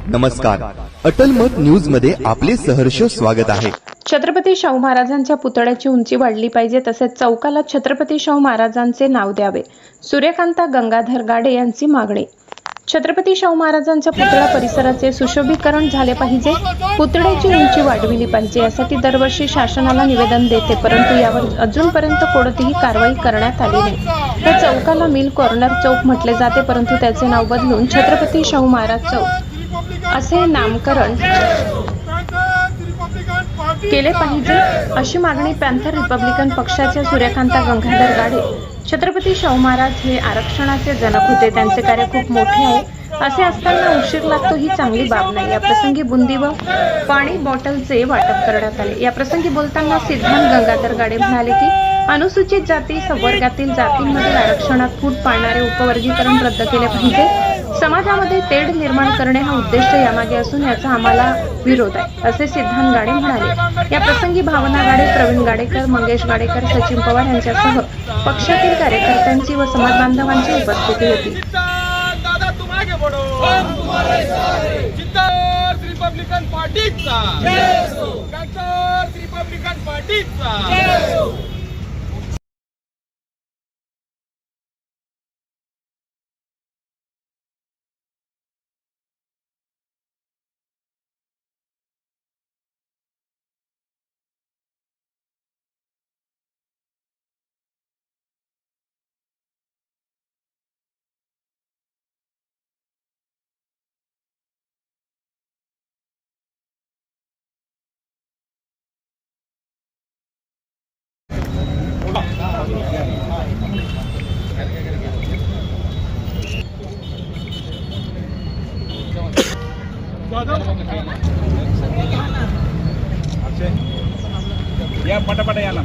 नमस्कार, अटल मत न्यूज मध्ये आपले सहर्ष स्वागत आहे। छत्रपती शाहू महाराजांच्या पुतळ्याची उंची वाढली पाहिजे, तसेच चौकाला छत्रपती शाहू महाराजांचे नाव द्यावे। सूर्यकांता गंगाधर गाडे यांची मागणी। छत्रपती शाहू महाराजांच्या पुतळा परिसराचे सुशोभीकरण झाले पाहिजे, पुतळ्याची उंची वाढविली पाहिजे, यासाठी दरवर्षी शासनाला निवेदन देते, परंतु यावर अजूनपर्यंत कोणतीही कारवाई करण्यात आली नाही। या चौकाला मिल कॉर्नर चौक म्हटले जाते, परंतु त्याचे नाव बदलून छत्रपती शाहू महाराज चौक असे नामकरण केले पाहिजे, अशी मागणी पॅन्थर रिपब्लिकन पक्षाच्या सूर्यकांता गंगाधर गाडे। छत्रपती शाहू महाराज हे आरक्षणाचे जनक होते, त्यांचे कार्य खूप मोठे आहे, असे असताना उशीर लागतो ही चांगली बाब नाही। या प्रसंगी बुंदी व पाणी बॉटलचे वाटप करण्यात आले। या प्रसंगी बोलताना सिद्धांत गंगाधर गाडे म्हणाले की अनुसूचित जाती संवर्गातील जातींमध्ये आरक्षणात फूट पाडणारे उपवर्गीकरण रद्द केले पाहिजे। समाजामध्ये तेढ निर्माण करणे हा उद्देश यामागे असून याचा आम्हाला विरोध आहे, असे सिद्धांत गाडे म्हणाले। या प्रसंगी भावना गाडे, प्रवीण गाडेकर, मंगेश गाडेकर, सचिन पवार यांच्यासह पक्षातील कार्यकर्त्यांची व समाज बांधवांची उपस्थिती होती। रिपब्लिकन पार्टीचा रिपब्लिकन पार्टीचा या पटापट या ना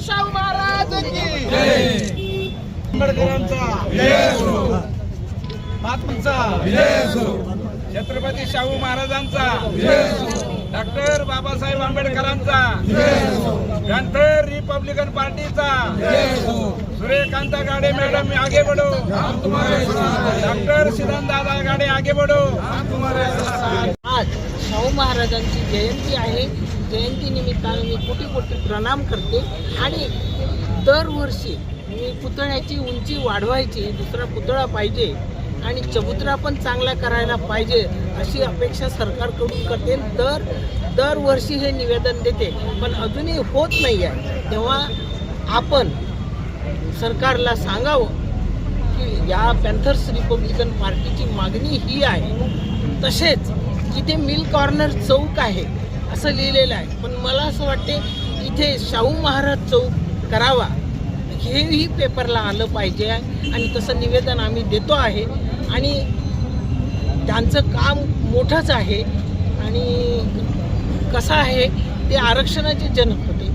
शाहू महाराज की आंबेडकरांचा महात्मांचा छत्रपती शाहू महाराजांचा डॉक्टर बाबासाहेब आंबेडकरांचा पॅन्थर रिपब्लिकन पार्टीचा सूर्यकांता गाडे मैडम आगे बढ़ो, डॉक्टर सिद्धांत दादा गाडे आगे बढ़ो। आज शाहू महाराजांची जयंती आहे। जयंती निमित्ताने मी कोटी कोटी प्रणाम करते आणि दरवर्षी मी पुतळ्याची उंची वाढवायची, दुसरा पुतळा पाहिजे आणि चबुतरा पण चांगला करायला पाहिजे अशी अपेक्षा सरकारकडून करते। दरवर्षी हे निवेदन देते, पण अजूनही होत नाही आहे। तेव्हा आपण सरकारला सांगावं की या पॅन्थर्स रिपब्लिकन पार्टीची मागणी ही आहे। तसेच इथे मिल कॉर्नर चौक आहे असं लिहिलेलं आहे, पण मला असं वाटते इथे शाहू महाराज चौक करावा, हेही पेपरला आलं पाहिजे आणि तसं निवेदन आम्ही देतो आहे। आणि त्यांचं काम मोठंच आहे आणि कसं आहे, ते आरक्षणाचे जनक होते,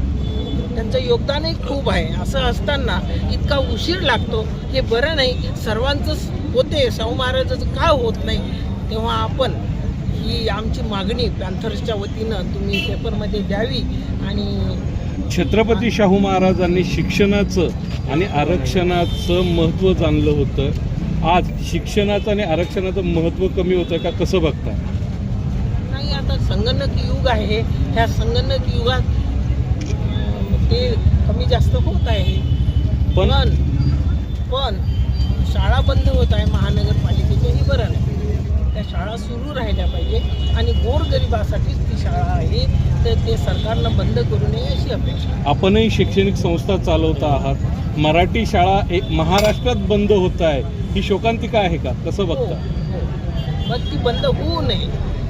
त्यांचं योगदानही खूप आहे। असं असताना इतका उशीर लागतो हे बरं नाही। सर्वांचंच होते, शाहू महाराजाचं का होत नाही? तेव्हा आपण ही आमची मागणी पॅन्थर्सच्या वतीनं तुम्ही पेपरमध्ये द्यावी। आणि छत्रपती शाहू महाराजांनी शिक्षणाचं आणि आरक्षणाचं महत्त्व जाणलं होतं, आज शिक्षणाचं आणि आरक्षणाचं महत्त्व कमी होतं का, कसं बघता? नाही, आता संगणक युग आहे, ह्या संगणक युगात ते कमी जास्त होत आहे। पण शाळा बंद होत आहे महानगरपालिकेच्याही, बरं नाही, त्या शाळा सुरू राहिल्या पाहिजे आणि गोरगरिबासाठीच ती शाळा आहे, तर ते सरकारनं बंद करू नये अशी अपेक्षा। आपणही शैक्षणिक संस्था चालवता आहात, मराठी शाळा एक महाराष्ट्रात बंद होत आहे, ही शोकांतिका आहे का, कसं बघता? मग ती बंद होऊ नये,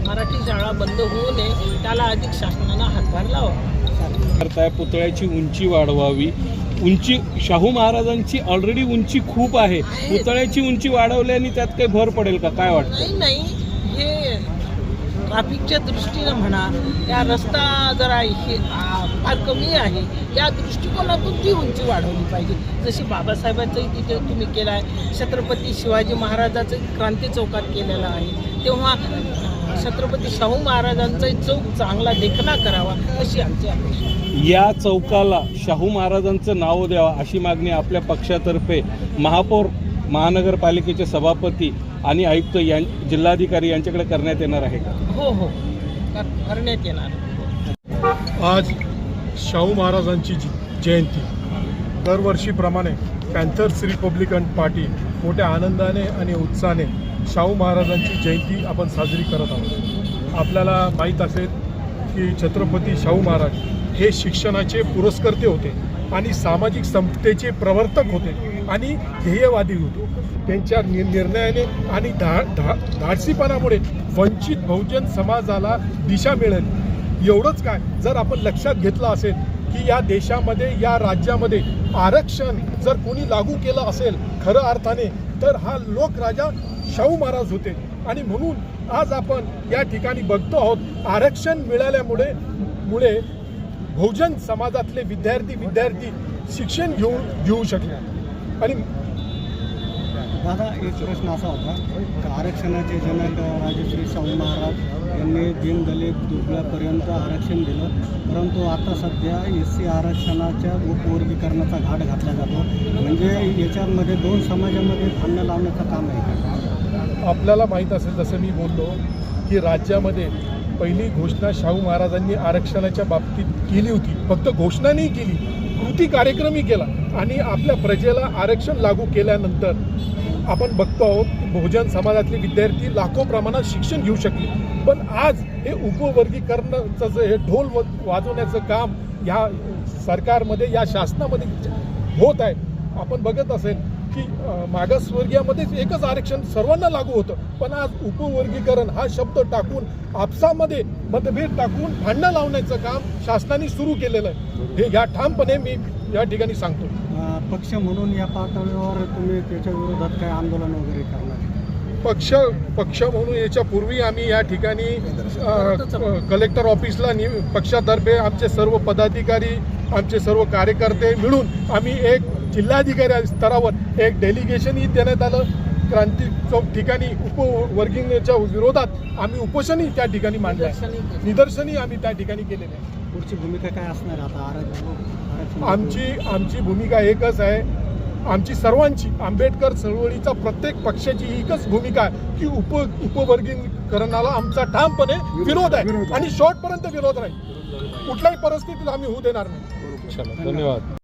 मराठी शाळा बंद होऊ नये, त्याला अधिक शासनानं हातभार लावा। करताय पुतळ्याची उंची वाढवावी, उंची शाहू महाराजांची ऑलरेडी उंची खूप आहे, पुतळ्याची उंची वाढवल्याने त्यात काही भर पडेल का, काय वाटतं? नाही, हे ट्रॅफिकच्या दृष्टीनं म्हणा, या रस्ता जरा फार कमी आहे, या दृष्टिकोनातून ती उंची वाढवली पाहिजे। जशी बाबासाहेबांचंही तिथे तुम्ही केलं आहे, छत्रपती शिवाजी महाराजाचं क्रांती चौकात केलेलं आहे, तेव्हा छत्रपती शाहू महाराजांचा चौक चांगला देखणा करावा अशी आमची अपेक्षा. या चौकाला शाहू महाराजांचं नाव द्यावं अशी मागणी आपल्या पक्षातर्फे महापौर, महानगरपालिकेचे सभापती आणि आयुक्त जिल्हाधिकारी यांच्याकडे करण्यात येणार आहे का? हो करण्यात येणार. आज शाहू महाराजांची जयंती दरवर्षीप्रमाणे पॅन्थर्स रिपब्लिकन पार्टी मोठ्या आनंदाने आणि उत्साहाने शाहू महाराजांची जयंती आपण साजरी करत आहोत. आपल्याला माहीत असेल की छत्रपती शाहू महाराज हे शिक्षणाचे पुरस्कर्ते होते आणि सामाजिक समतेचे प्रवर्तक होते आणि ध्येयवादी होते. त्यांच्या निर्णयाने आणि धाडसीपणामुळे वंचित बहुजन समाजाला दिशा मिळाली. एवढंच काय, जर आपण लक्षात घेतलं असेल की या देशामध्ये, या राज्यामध्ये आरक्षण जर कोणी लागू केलं असेल खरं अर्थाने, तर हा लोकराजा शाहू महाराज होते. आणि म्हणून आज आपण या ठिकाणी बघतो आहोत आरक्षण मिळाल्यामुळे बहुजन समाजातले विद्यार्थी शिक्षण घेऊ शकले. आणि दादा, एक प्रश्न असा होता की आरक्षणाचे जनक राजश्री शाहू महाराज यांनी दीन दलित दुबळ्यापर्यंत आरक्षण दिलं, परंतु आता सध्या SC आरक्षणाच्या उपवर्गीकरणाचा घाट घातला जातो. म्हणजे याच्यामध्ये दोन समाजामध्ये भांडण लावण्याचं काम आहे का? आपल्याला माहीत असेल, जसं मी बोललो की राज्यामध्ये पहिली घोषणा शाहू महाराजांनी आरक्षणाच्या बाबतीत केली होती. फक्त घोषणा नाही केली, कृती कार्यक्रमही केला. आणि आपल्या प्रजेला आरक्षण लागू केल्यानंतर आपण बघतो आहोत की बहुजन समाजातले विद्यार्थी लाखो प्रमाणात शिक्षण घेऊ शकले. पण आज हे उपवर्गीकरणाचं जे हे ढोल वाजवण्याचं काम ह्या सरकारमध्ये, या शासनामध्ये होत आहे. आपण बघत असेल की मागासवर्गीयामध्येच एकच आरक्षण सर्वांना लागू होतं, पण आज उपवर्गीकरण हा शब्द टाकून आपसामध्ये मतभेद टाकून भांडणं लावण्याचं काम शासनाने सुरू केलेलं आहे. हे ह्या ठामपणे मी या ठिकाणी सांगतो. पक्ष म्हणून या पातळीवर तुम्ही त्याच्या विरोधात काय आंदोलन वगैरे करणार? पक्ष म्हणून याच्यापूर्वी आम्ही या ठिकाणी कलेक्टर ऑफिसला पक्षातर्फे आमचे सर्व पदाधिकारी, आमचे सर्व कार्यकर्ते मिळून आम्ही एक जिल्हाधिकारी स्तरावर एक डेलिगेशनही देण्यात आलं. क्रांती चौक ठिकाणी उपवर्गीकरणाच्या विरोधात आम्ही उपोषणही त्या ठिकाणी मांडलं आहे. निदर्शनही आम्ही त्या ठिकाणी केलेले आहे. पुढची भूमिका काय असणार आता आरक्षण? आमची भूमिका एकच आहे, आमची सर्वांची, आंबेडकर चळवळीचा प्रत्येक पक्षाची एकच भूमिका आहे की उपवर्गीकरणाला आमचा ठामपणे विरोध आहे आणि शेवटपर्यंत विरोध राहील. कुठल्याही परिस्थितीत आम्ही होऊ देणार नाही. धन्यवाद.